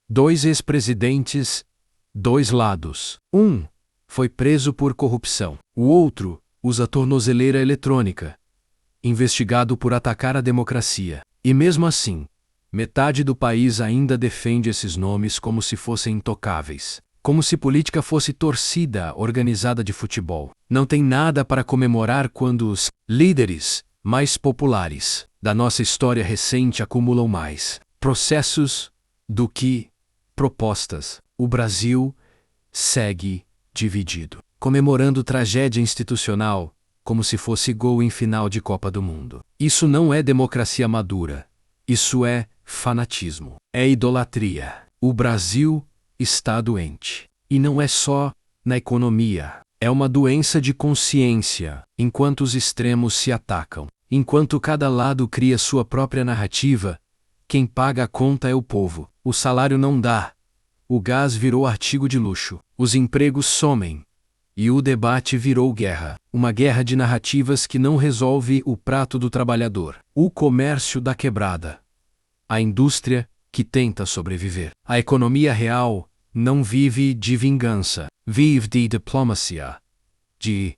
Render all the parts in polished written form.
Dois ex-presidentes, dois lados. Um foi preso por corrupção. O outro usa tornozeleira eletrônica, investigado por atacar a democracia. E mesmo assim, metade do país ainda defende esses nomes como se fossem intocáveis. Como se política fosse torcida organizada de futebol. Não tem nada para comemorar quando os líderes mais populares da nossa história recente acumulam mais processos do que propostas. O Brasil segue dividido, comemorando tragédia institucional como se fosse gol em final de Copa do Mundo. Isso não é democracia madura. Isso é fanatismo. É idolatria. O Brasil está doente. E não é só na economia. É uma doença de consciência, enquanto os extremos se atacam. Enquanto cada lado cria sua própria narrativa, quem paga a conta é o povo. O salário não dá. O gás virou artigo de luxo. Os empregos somem. E o debate virou guerra. Uma guerra de narrativas que não resolve o prato do trabalhador. O comércio da quebrada. A indústria que tenta sobreviver. A economia real não vive de vingança. Vive de diplomacia, de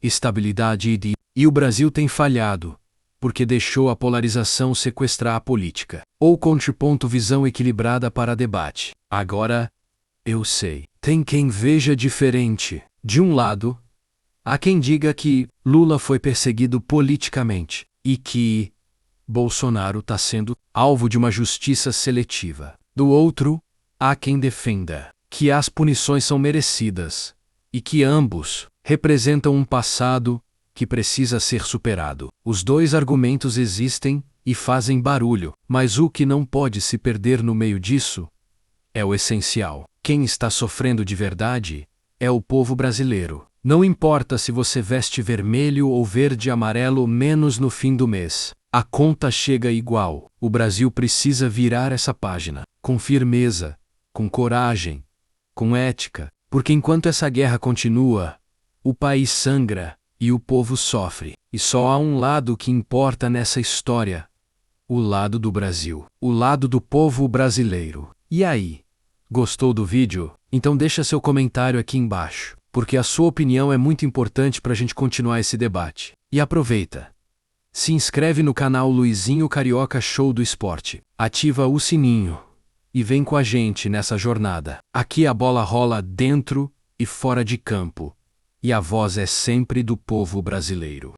estabilidade e o Brasil tem falhado, porque deixou a polarização sequestrar a política. Ou contraponto visão equilibrada para debate. Agora, eu sei. Tem quem veja diferente. De um lado, há quem diga que Lula foi perseguido politicamente e que Bolsonaro está sendo alvo de uma justiça seletiva. Do outro, há quem defenda que as punições são merecidas e que ambos representam um passado que precisa ser superado. Os dois argumentos existem e fazem barulho, mas o que não pode se perder no meio disso é o essencial. Quem está sofrendo de verdade é o povo brasileiro. Não importa se você veste vermelho ou verde e amarelo, menos no fim do mês. A conta chega igual. O Brasil precisa virar essa página, com firmeza, com coragem, com ética, porque enquanto essa guerra continua, o país sangra e o povo sofre. E só há um lado que importa nessa história: o lado do Brasil, o lado do povo brasileiro. E aí? Gostou do vídeo? Então deixa seu comentário aqui embaixo, porque a sua opinião é muito importante para a gente continuar esse debate. E aproveita. Se inscreve no canal Luizinho Carioca Show do Esporte. Ativa o sininho. E vem com a gente nessa jornada. Aqui a bola rola dentro e fora de campo. E a voz é sempre do povo brasileiro.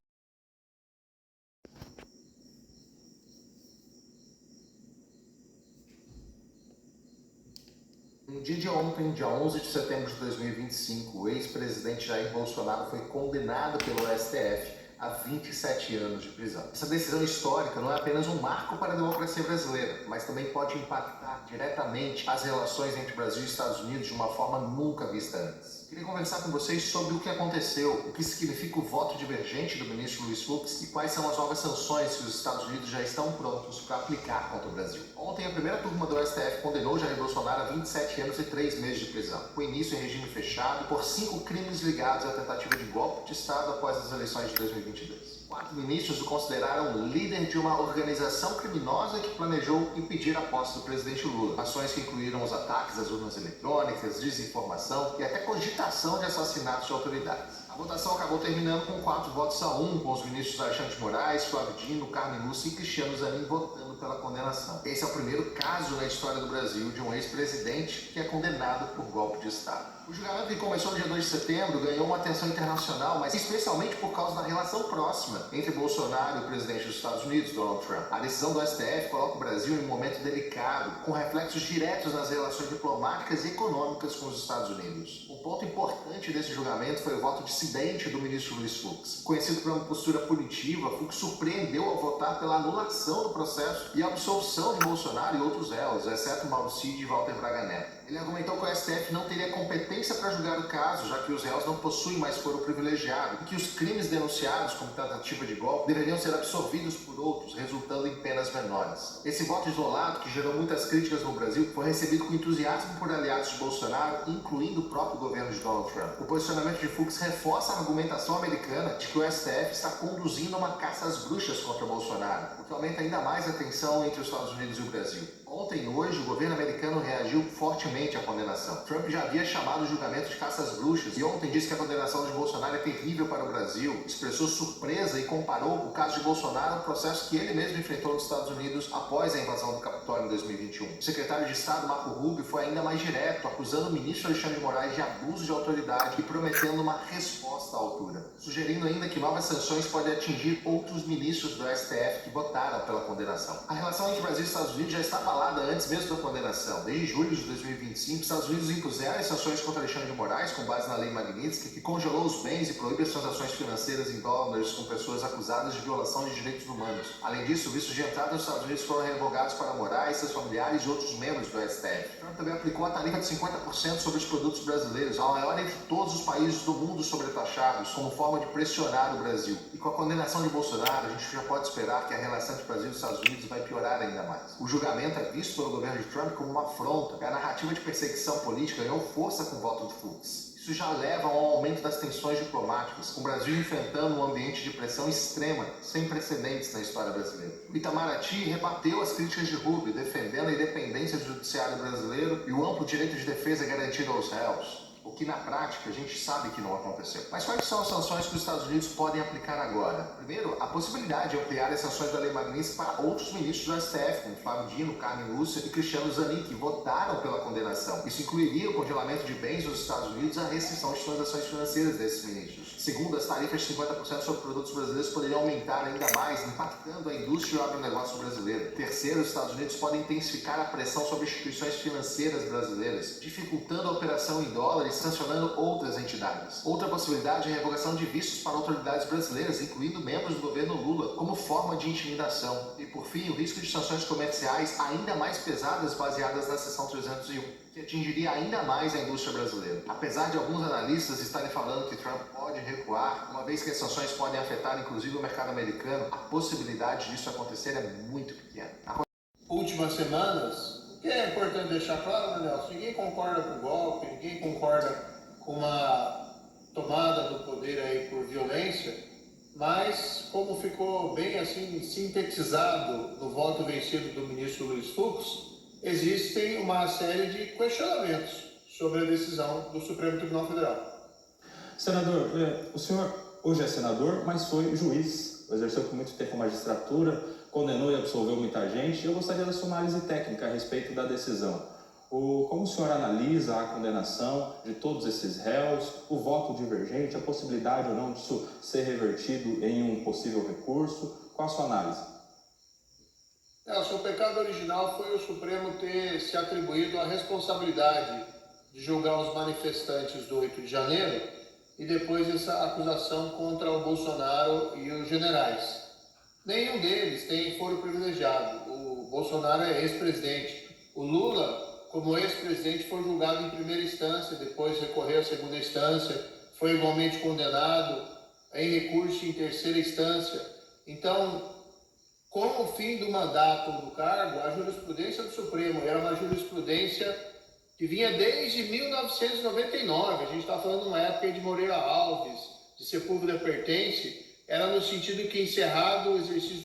No dia de ontem, dia 11 de setembro de 2025, o ex-presidente Jair Bolsonaro foi condenado pelo STF a 27 anos de prisão. Essa decisão histórica não é apenas um marco para a democracia brasileira, mas também pode impactar diretamente as relações entre Brasil e Estados Unidos de uma forma nunca vista antes. Queria conversar com vocês sobre o que aconteceu, o que significa o voto divergente do ministro Luiz Fux e quais são as novas sanções que os Estados Unidos já estão prontos para aplicar contra o Brasil. Ontem, a primeira turma do STF condenou Jair Bolsonaro a 27 anos e 3 meses de prisão, com início em regime fechado, por 5 crimes ligados à tentativa de golpe de Estado após as eleições de 2022. 4 ministros o consideraram líder de uma organização criminosa que planejou impedir a posse do presidente Lula. Ações que incluíram os ataques às urnas eletrônicas, desinformação e até cogitação de assassinatos de autoridades. A votação acabou terminando com 4 votos a 1, com os ministros Alexandre de Moraes, Flávio Dino, Carmen Lúcia e Cristiano Zanin votando pela condenação. Esse é o primeiro caso na história do Brasil de um ex-presidente que é condenado por golpe de Estado. O julgamento que começou no dia 2 de setembro ganhou uma atenção internacional, mas especialmente por causa da relação próxima entre Bolsonaro e o presidente dos Estados Unidos, Donald Trump. A decisão do STF coloca o Brasil em um momento delicado, com reflexos diretos nas relações diplomáticas e econômicas com os Estados Unidos. Um ponto importante desse julgamento foi o voto dissidente do ministro Luiz Fux. Conhecido por uma postura punitiva, Fux surpreendeu ao votar pela anulação do processo e a absolvição de Bolsonaro e outros réus, exceto Mauro Cid e Walter Braga Neto. Ele argumentou que o STF não teria competência para julgar o caso, já que os réus não possuem mais foro privilegiado, e que os crimes denunciados como tentativa de golpe deveriam ser absorvidos por outros, resultando em penas menores. Esse voto isolado, que gerou muitas críticas no Brasil, foi recebido com entusiasmo por aliados de Bolsonaro, incluindo o próprio governo de Donald Trump. O posicionamento de Fux reforça reforça a argumentação americana de que o STF está conduzindo uma caça às bruxas contra Bolsonaro, o que aumenta ainda mais a tensão entre os Estados Unidos e o Brasil. Ontem e hoje, o governo americano reagiu fortemente à condenação. Trump já havia chamado o julgamento de caça às bruxas e ontem disse que a condenação de Bolsonaro é terrível para o Brasil, expressou surpresa e comparou o caso de Bolsonaro ao processo que ele mesmo enfrentou nos Estados Unidos após a invasão do Capitólio em 2021. O secretário de Estado, Marco Rubio, foi ainda mais direto, acusando o ministro Alexandre de Moraes de abuso de autoridade e prometendo uma resposta à altura, sugerindo ainda que novas sanções podem atingir outros ministros do STF que votaram pela condenação. A relação entre Brasil e Estados Unidos já está abalada antes mesmo da condenação. Desde julho de 2025, os Estados Unidos impuseram as sanções contra Alexandre de Moraes, com base na lei Magnitsky, que congelou os bens e proíbe as transações financeiras em dólares com pessoas acusadas de violação de direitos humanos. Além disso, vistos de entrada nos Estados Unidos foram revogados para Moraes, seus familiares e outros membros do STF. Trump também aplicou a tarifa de 50% sobre os produtos brasileiros, a maior entre todos os países do mundo sobretaxados, como forma de pressionar o Brasil. E com a condenação de Bolsonaro, a gente já pode esperar que a relação entre Brasil e Estados Unidos vai piorar ainda mais. O julgamento é visto pelo governo de Trump como uma afronta, e a narrativa de perseguição política ganhou força com o voto de Fux. Isso já leva ao aumento das tensões diplomáticas, com o Brasil enfrentando um ambiente de pressão extrema, sem precedentes na história brasileira. O Itamaraty rebateu as críticas de Rubio, defendendo a independência do judiciário brasileiro e o amplo direito de defesa garantido aos réus, o que na prática a gente sabe que não aconteceu. Mas quais são as sanções que os Estados Unidos podem aplicar agora? Primeiro, a possibilidade de ampliar as sanções da lei Magnitsky para outros ministros do STF, como Flávio Dino, Carmen Lúcia e Cristiano Zanin, que votaram pela condenação. Isso incluiria o congelamento de bens dos Estados Unidos e a restrição de transações financeiras desses ministros. Segundo, as tarifas de 50% sobre produtos brasileiros poderiam aumentar ainda mais, impactando a indústria e o agronegócio brasileiro. Terceiro, os Estados Unidos podem intensificar a pressão sobre instituições financeiras brasileiras, dificultando a operação em dólares e sancionando outras entidades. Outra possibilidade é a revogação de vistos para autoridades brasileiras, incluindo membros do governo Lula, como forma de intimidação. E por fim, o risco de sanções comerciais ainda mais pesadas baseadas na seção 301, que atingiria ainda mais a indústria brasileira. Apesar de alguns analistas estarem falando que Trump pode recuar, uma vez que as sanções podem afetar inclusive o mercado americano, a possibilidade disso acontecer é muito pequena. Últimas semanas, o que é importante deixar claro, né, Nelson? Ninguém concorda com o golpe, ninguém concorda com uma tomada do poder aí por violência, mas como ficou bem assim sintetizado no voto vencido do ministro Luiz Fux, existem uma série de questionamentos sobre a decisão do Supremo Tribunal Federal. Senador, o senhor hoje é senador, mas foi juiz, exerceu por muito tempo a magistratura, condenou e absolveu muita gente. Eu gostaria da sua análise técnica a respeito da decisão. Como o senhor analisa a condenação de todos esses réus, o voto divergente, a possibilidade ou não disso ser revertido em um possível recurso? Qual a sua análise? Nelson, o pecado original foi o Supremo ter se atribuído a responsabilidade de julgar os manifestantes do 8 de janeiro e depois essa acusação contra o Bolsonaro e os generais. Nenhum deles tem foro privilegiado. O Bolsonaro é ex-presidente. O Lula, como ex-presidente, foi julgado em primeira instância, depois recorreu à segunda instância, foi igualmente condenado em recurso em terceira instância. Então, com o fim do mandato do cargo, a jurisprudência do Supremo era uma jurisprudência que vinha desde 1999. A gente está falando de uma época de Moreira Alves, de Sepúlveda Pertence, era no sentido que encerrado o exercício